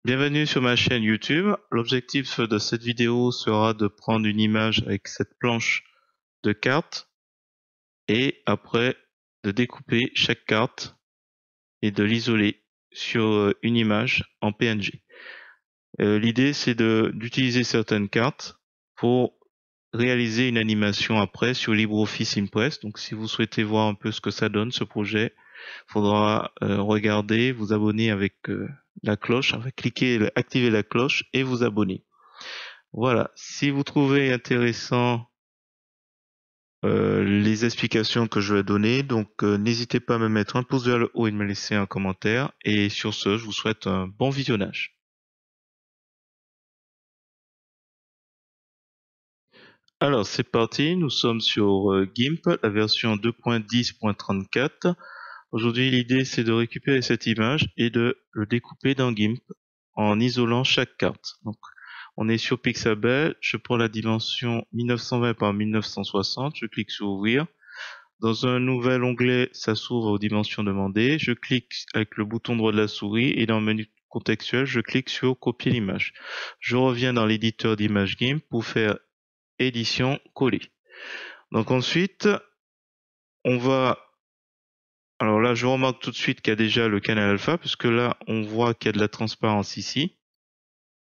Bienvenue sur ma chaîne YouTube. L'objectif de cette vidéo sera de prendre une image avec cette planche de cartes et après de découper chaque carte et de l'isoler sur une image en PNG. L'idée c'est d'utiliser certaines cartes pour réaliser une animation après sur LibreOffice Impress. Donc si vous souhaitez voir un peu ce que ça donne ce projet, faudra regarder, vous abonner avec la cloche, cliquer, activer la cloche et vous abonner. Voilà, si vous trouvez intéressant les explications que je vais donner, donc n'hésitez pas à me mettre un pouce vers le haut et de me laisser un commentaire. Et sur ce, je vous souhaite un bon visionnage. Alors c'est parti, nous sommes sur GIMP, la version 2.10.34. Aujourd'hui, l'idée c'est de récupérer cette image et de le découper dans GIMP en isolant chaque carte. Donc, on est sur Pixabay, je prends la dimension 1920 par 1960, je clique sur ouvrir. Dans un nouvel onglet, ça s'ouvre aux dimensions demandées. Je clique avec le bouton droit de la souris et dans le menu contextuel, je clique sur copier l'image. Je reviens dans l'éditeur d'image GIMP pour faire édition, coller. Donc ensuite, on va... Alors là, je remarque tout de suite qu'il y a déjà le canal alpha, puisque là, on voit qu'il y a de la transparence ici.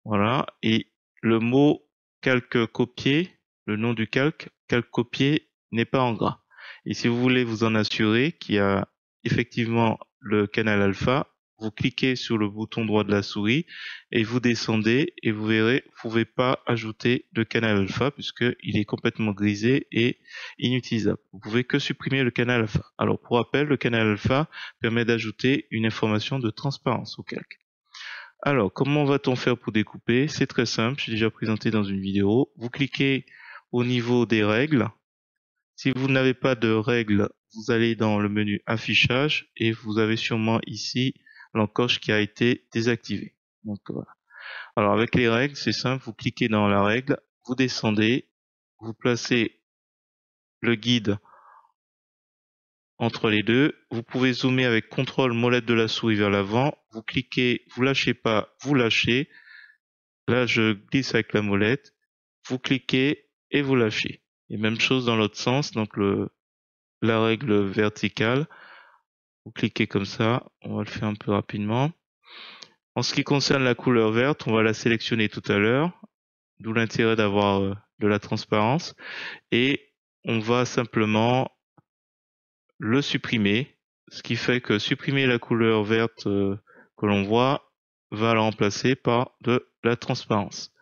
Voilà. Et le mot calque copier, le nom du calque copier n'est pas en gras. Et si vous voulez vous en assurer qu'il y a effectivement le canal alpha, vous cliquez sur le bouton droit de la souris et vous descendez et vous verrez, vous pouvez pas ajouter de canal alpha puisqu'il est complètement grisé et inutilisable. Vous pouvez que supprimer le canal alpha. Alors pour rappel, le canal alpha permet d'ajouter une information de transparence au calque. Alors, comment va-t-on faire pour découper? C'est très simple, j'ai déjà présenté dans une vidéo. Vous cliquez au niveau des règles. Si vous n'avez pas de règles, vous allez dans le menu affichage et vous avez sûrement ici l'encoche qui a été désactivée. Donc voilà. Alors avec les règles, c'est simple, vous cliquez dans la règle, vous descendez, vous placez le guide entre les deux. Vous pouvez zoomer avec CTRL molette de la souris vers l'avant. Vous cliquez, vous lâchez pas, vous lâchez. Là, je glisse avec la molette, vous cliquez et vous lâchez. Et même chose dans l'autre sens, donc la règle verticale, vous cliquez comme ça, on va le faire un peu rapidement. En ce qui concerne la couleur verte, on va la sélectionner tout à l'heure, d'où l'intérêt d'avoir de la transparence, et on va simplement le supprimer, ce qui fait que supprimer la couleur verte que l'on voit va la remplacer par de la transparence.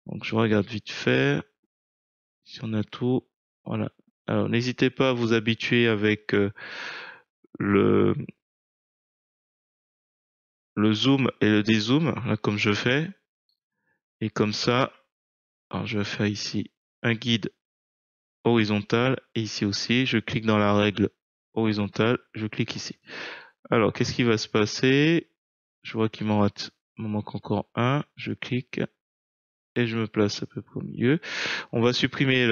Donc je regarde vite fait. Si on a tout, voilà. Alors n'hésitez pas à vous habituer avec le zoom et le dézoom, là comme je fais. Et comme ça, alors je vais faire ici un guide horizontal et ici aussi, je clique dans la règle horizontale, je clique ici. Alors qu'est-ce qui va se passer? Je vois qu'il m'en manque encore un, je clique et je me place à peu près au milieu. On va supprimer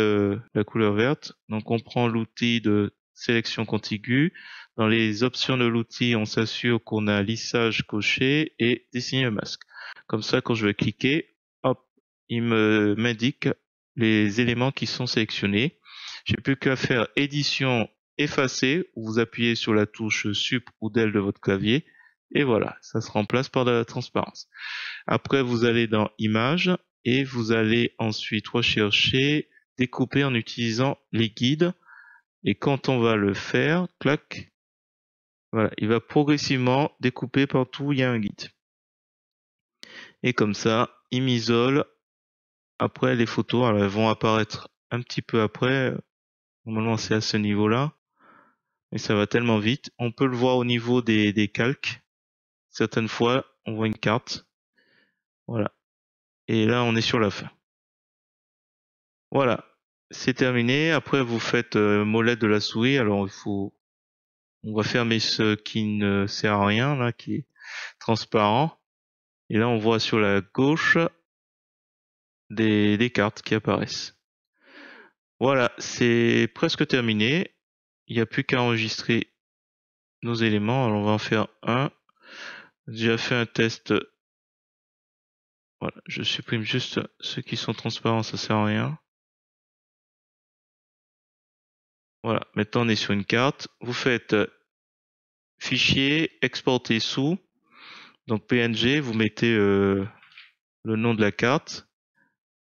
la couleur verte. Donc on prend l'outil de sélection contiguë. Dans les options de l'outil, on s'assure qu'on a lissage coché et dessiner le masque. Comme ça, quand je vais cliquer, hop, il m'indique les éléments qui sont sélectionnés. J'ai plus qu'à faire édition effacer, où vous appuyez sur la touche Sup ou Del de votre clavier. Et voilà, ça se remplace par de la transparence. Après, vous allez dans Images et vous allez ensuite rechercher découper en utilisant les guides. Et quand on va le faire, clac, voilà, il va progressivement découper partout où il y a un guide. Et comme ça, il m'isole. Après, les photos, alors, elles vont apparaître un petit peu après. Normalement, c'est à ce niveau-là. Mais ça va tellement vite. On peut le voir au niveau des calques. Certaines fois, on voit une carte. Voilà. Et là, on est sur la fin. Voilà, c'est terminé. Après, vous faites molette de la souris. Alors, on va fermer ce qui ne sert à rien, là, qui est transparent. Et là, on voit sur la gauche des cartes qui apparaissent. Voilà, c'est presque terminé. Il n'y a plus qu'à enregistrer nos éléments. Alors, on va en faire un. J'ai déjà fait un test Voilà, je supprime juste ceux qui sont transparents, ça sert à rien. Voilà, maintenant on est sur une carte. Vous faites fichier, exporter sous. Donc PNG, vous mettez le nom de la carte.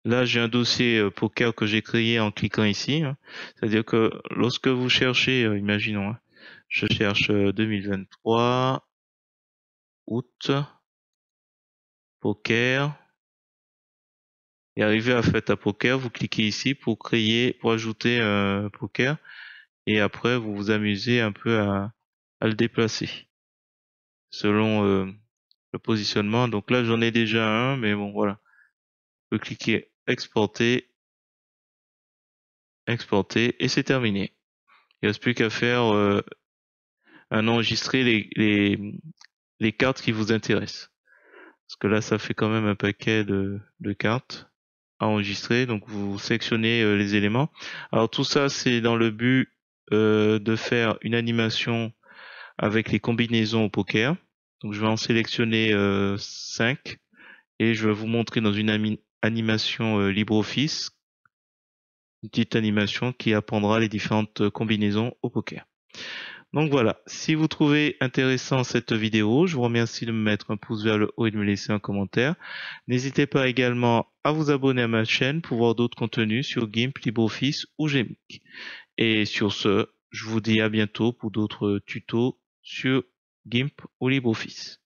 Là, j'ai un dossier poker que j'ai créé en cliquant ici. Hein. C'est-à-dire que lorsque vous cherchez, imaginons, hein, je cherche 2023, août, poker. Et arrivé à Fête à Poker, vous cliquez ici pour créer, pour ajouter poker. Et après, vous vous amusez un peu à le déplacer selon le positionnement. Donc là, j'en ai déjà un, mais bon, voilà. Vous cliquez exporter, exporter, et c'est terminé. Il ne reste plus qu'à faire enregistrer les cartes qui vous intéressent. Parce que là, ça fait quand même un paquet de cartes à enregistrer. Donc, vous sélectionnez les éléments. Alors, tout ça, c'est dans le but de faire une animation avec les combinaisons au poker. Donc, je vais en sélectionner 5 et je vais vous montrer dans une animation LibreOffice, une petite animation qui apprendra les différentes combinaisons au poker. Donc voilà, si vous trouvez intéressant cette vidéo, je vous remercie de me mettre un pouce vers le haut et de me laisser un commentaire. N'hésitez pas également à vous abonner à ma chaîne pour voir d'autres contenus sur GIMP, LibreOffice ou Gmik. Et sur ce, je vous dis à bientôt pour d'autres tutos sur GIMP ou LibreOffice.